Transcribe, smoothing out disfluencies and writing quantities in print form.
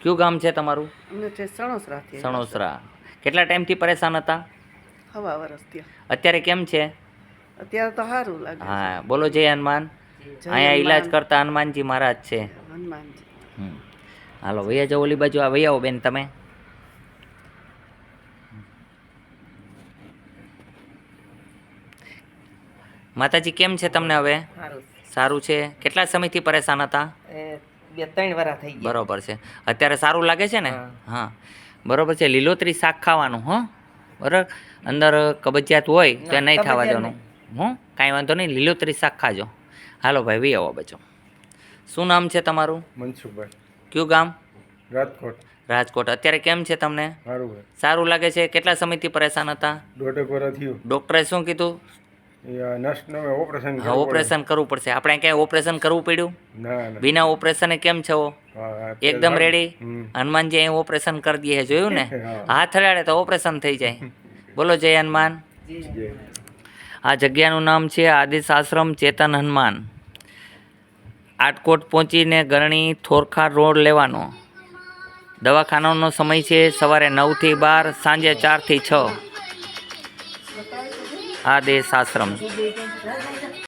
કયું ગામ છે તમારું? અમને છે સણોસરાથી. સણોસરા. કેટલા ટાઈમથી પરેશાન હતા? હવા વરસ થયા. અત્યારે કેમ છે? અત્યારે તો સારું લાગે. હા, બોલો જય હનુમાન. જય અહીંયા ઈલાજ હનુમાન. કરતા હનુમાનજી મહારાજ છે. હનુમાનજી. હાલો વૈયા જાઓ ઓલી બાજુ. આ વૈયાઓ બેન તમે. માતાજી કેમ છે તમને હવે? સારું છે. કેટલા સમયથી પરેશાન હતા? 2-3 વર્ષ થઈ ગયા. બરોબર છે. અત્યારે સારું લાગે છે ને? હા બરોબર છે. લીલોતરી શાક ખાવાનું હો, બરાબર. અંદર કબજિયાત હોય તો નહીં થવા દેવાનું. કાંઈ વાંધો નહીં, લીલોતરી શાક ખાજો. હાલો ભાઈ વી આવો બચો. શું નામ છે તમારું? મનસુખભાઈ. કયું ગામ? રાજકોટ. રાજકોટ. અત્યારે કેમ છે તમને? સારું. સારું લાગે છે. કેટલા સમયથી પરેશાન હતા? 1.5 વર્ષ થયું. ડૉક્ટરે શું કીધું? નસનું ઓપરેશન. હા, ઓપરેશન કરવું પડશે. આપણે ક્યાંય ઓપરેશન કરવું પડ્યું? ના. વિના ઓપરેશને કેમ છો? એકદમ રેડી. હનુમાનજી અહીં ઓપરેશન કરી દઈએ, જોયું ને? હાથ હલાડે તો ઓપરેશન થઈ જાય. બોલો જય હનુમાન. આ જગ્યાનું નામ છે આદિશ આશ્રમ ચેતન હનુમાન. આટકોટ પહોંચીને ગરણી થોરખા રોડ લેવાનો. દવાખાનાનો સમય છે સવારે 9 થી 12, સાંજે 4 થી 6. આદેશ આશ્રમ.